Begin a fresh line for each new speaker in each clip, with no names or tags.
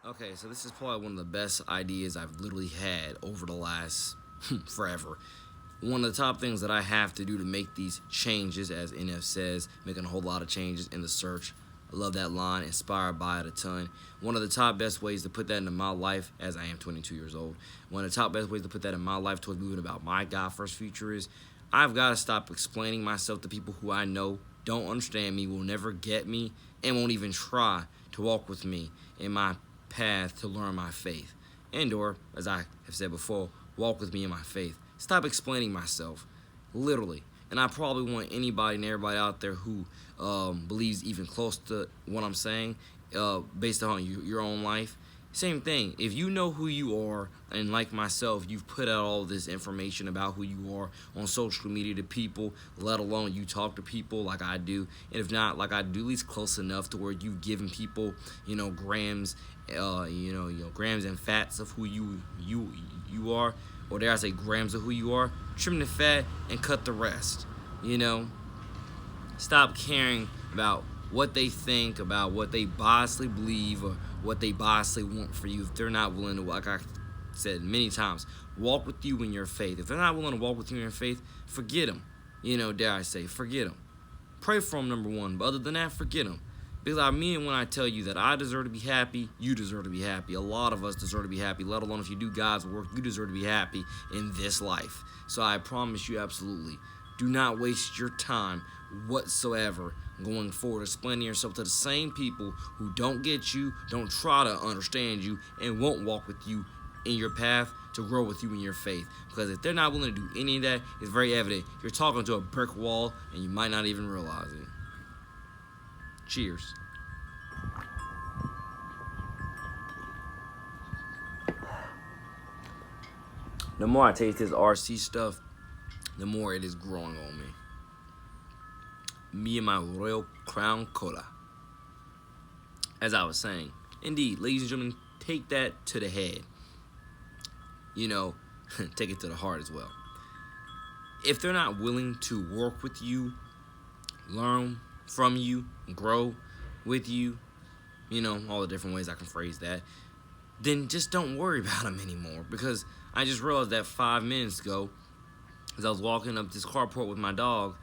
Okay, so this is probably one of the best ideas I've literally had over the last forever. One of the top things that I have to do to make these changes, as NF says, making a whole lot of changes in the search. I love that line, inspired by it a ton. One of the top best ways to put that into my life, as I am 22 years old, one of the top best ways to put that in my life towards moving about my God first future is I've got to stop explaining myself to people who I know don't understand me, will never get me, and won't even try to walk with me in my path to learn my faith. And or, as I have said before, walk with me in my faith. Stop explaining myself, literally. And I probably want anybody and everybody out there who believes even close to what I'm saying, based on your own life. Same thing. If you know who you are, and like myself, you've put out all this information about who you are on social media to people, let alone you talk to people like I do, and if not like I do, at least close enough to where you've given people, grams, grams and fats of who you are, or dare I say grams of who you are. Trim the fat and cut the rest. Stop caring about what they think, about what they biasly believe, or what they biasly want for you if they're not willing to, like I said many times, walk with you in your faith. If they're not willing to walk with you in your faith, forget them. Dare I say, forget them. Pray for them, number one, but other than that, forget them. Because I mean when I tell you that I deserve to be happy, you deserve to be happy. A lot of us deserve to be happy, let alone if you do God's work, you deserve to be happy in this life. So I promise you absolutely, do not waste your time whatsoever going forward explaining yourself to the same people who don't get you, don't try to understand you, and won't walk with you in your path to grow with you in your faith. Because if they're not willing to do any of that, it's very evident you're talking to a brick wall and you might not even realize it. Cheers. The more I taste this RC stuff, the more it is growing on me. Me and my Royal Crown Cola. As I was saying, indeed, ladies and gentlemen, take that to the head. Take it to the heart as well. If they're not willing to work with you, learn from you, grow with you, all the different ways I can phrase that, then just don't worry about them anymore. Because I just realized that 5 minutes ago, as I was walking up this carport with my dog,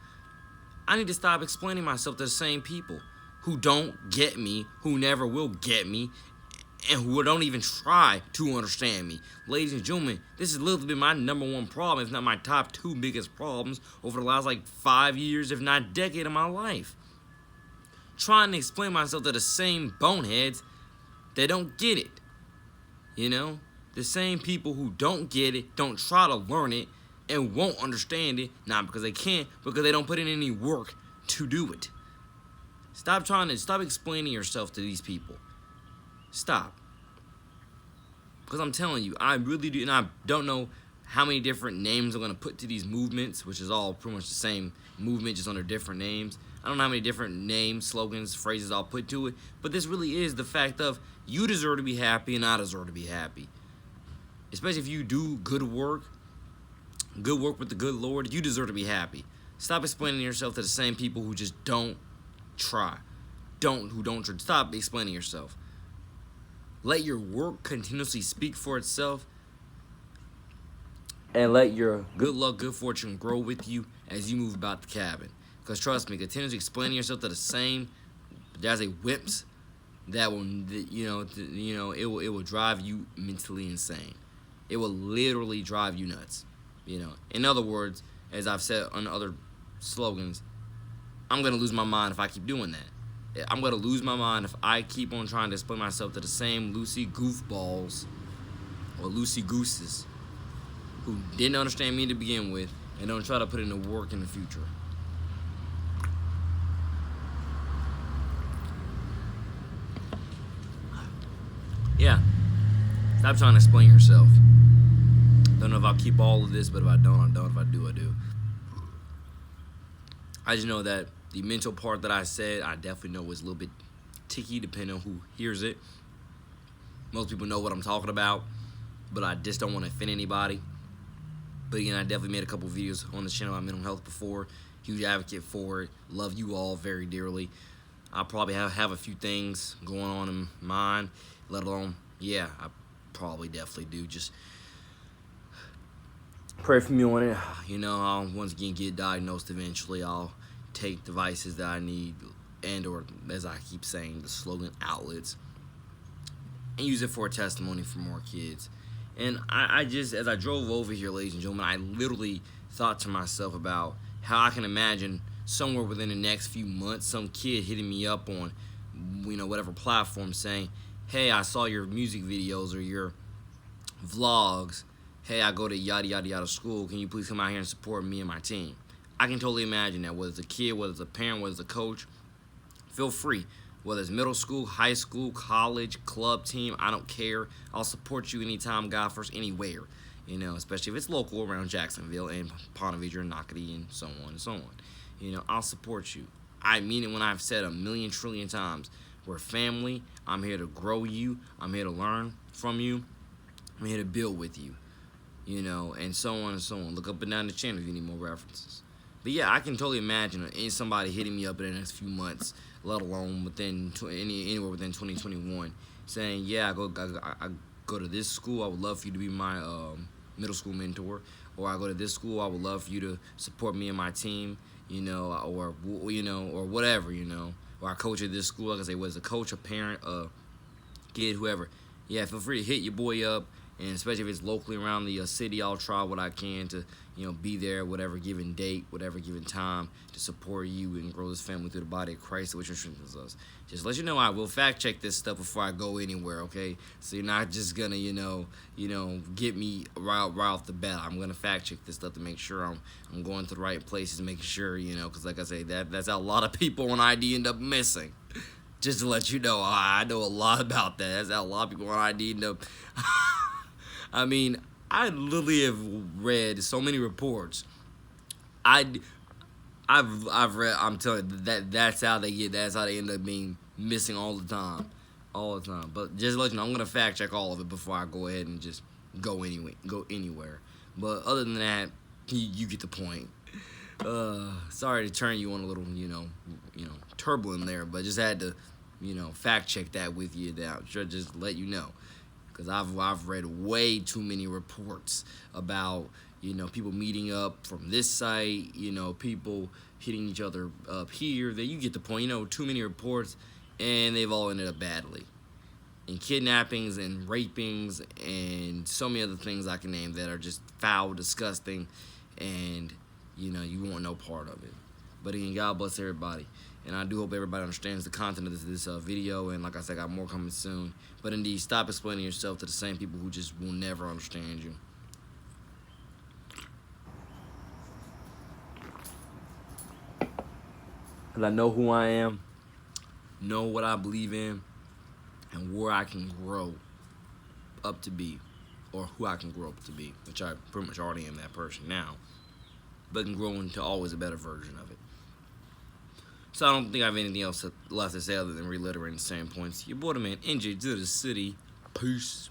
I need to stop explaining myself to the same people who don't get me, who never will get me, and who don't even try to understand me. Ladies and gentlemen, this has literally been my number one problem, if not my top two biggest problems over the last 5 years, if not decade of my life. Trying to explain myself to the same boneheads that don't get it. The same people who don't get it, don't try to learn it, and won't understand it, not because they can't, because they don't put in any work to do it. Stop explaining yourself to these people. Stop. Because I'm telling you, I really do, and I don't know how many different names I'm going to put to these movements, which is all pretty much the same movement, just under different names. I don't know how many different names, slogans, phrases I'll put to it, but this really is the fact of you deserve to be happy and I deserve to be happy. Especially if you do good work with the good Lord, you deserve to be happy. Stop explaining yourself to the same people who just don't try. Stop explaining yourself. Let your work continuously speak for itself, and let your good luck, good fortune grow with you as you move about the cabin. Because trust me, continuously explaining yourself to the same, there's a whips that will, it will drive you mentally insane. It will literally drive you nuts. In other words, as I've said on other slogans, I'm going to lose my mind if I keep doing that. I'm going to lose my mind if I keep on trying to explain myself to the same loosey goofballs or loosey gooses who didn't understand me to begin with and don't try to put in the work in the future. Yeah. Stop trying to explain yourself. Don't know if I'll keep all of this, but if I don't, I don't. If I do, I do. I just know that the mental part that I said, I definitely know was a little bit ticky depending on who hears it. Most people know what I'm talking about, but I just don't want to offend anybody. But again, I definitely made a couple videos on the channel on mental health before. Huge advocate for it. Love you all very dearly. I probably have a few things going on in mind, let alone yeah, I probably definitely do. Just pray for me on it. You know, I'll once again get diagnosed eventually. I'll take devices that I need, and or as I keep saying, the slogan outlets, and use it for a testimony for more kids. And I just, as I drove over here, ladies and gentlemen, I literally thought to myself about how I can imagine somewhere within the next few months, some kid hitting me up on, whatever platform saying, hey, I saw your music videos or your vlogs. Hey, I go to yada yada yada school. Can you please come out here and support me and my team? I can totally imagine that, whether it's a kid, whether it's a parent, whether it's a coach. Feel free. Whether it's middle school, high school, college, club team, I don't care. I'll support you anytime, God first, anywhere. Especially if it's local around Jacksonville and Ponte Vedra and Nocatee and so on and so on. I'll support you. I mean it when I've said a million trillion times. We're family. I'm here to grow you. I'm here to learn from you. I'm here to build with you. And so on and so on. Look up and down the channel if you need more references. But yeah, I can totally imagine somebody hitting me up in the next few months, let alone anywhere within 2021, saying, yeah, I go to this school. I would love for you to be my middle school mentor, or I go to this school. I would love for you to support me and my team, or whatever, or I coach at this school. Like I say, whether it's a coach, a parent, a kid, whoever. Yeah, feel free to hit your boy up. And especially if it's locally around the city, I'll try what I can to, be there whatever given date, whatever given time to support you and grow this family through the body of Christ, which strengthens us. Just let you know, I will fact check this stuff before I go anywhere, okay? So you're not just gonna, get me right off the bat. I'm gonna fact check this stuff to make sure I'm going to the right places, making sure, because like I say, that's how a lot of people on ID end up missing. Just to let you know, I know a lot about that. That's how a lot of people on ID end up. I mean, I literally have read so many reports. I've read. I'm telling you that's how they get. That's how they end up being missing all the time. But just to let you know, I'm gonna fact check all of it before I go ahead and just go anywhere. But other than that, you get the point. Sorry to turn you on a little, turbulent there, but just had to, fact check that with you. That just let you know. Because I've read way too many reports about, people meeting up from this site, people hitting each other up here. That you get the point. Too many reports, and they've all ended up badly. And kidnappings and rapings and so many other things I can name that are just foul, disgusting, and, you want no part of it. But again, God bless everybody. And I do hope everybody understands the content of this video. And like I said, I got more coming soon. But indeed, stop explaining yourself to the same people who just will never understand you. Because I know who I am, know what I believe in, and where I can grow up to be. Or who I can grow up to be. Which I pretty much already am that person now. But can grow into always a better version of it. So I don't think I have anything else left to say other than reiterating the same points. Your boy, the man, NJ to the city. Peace.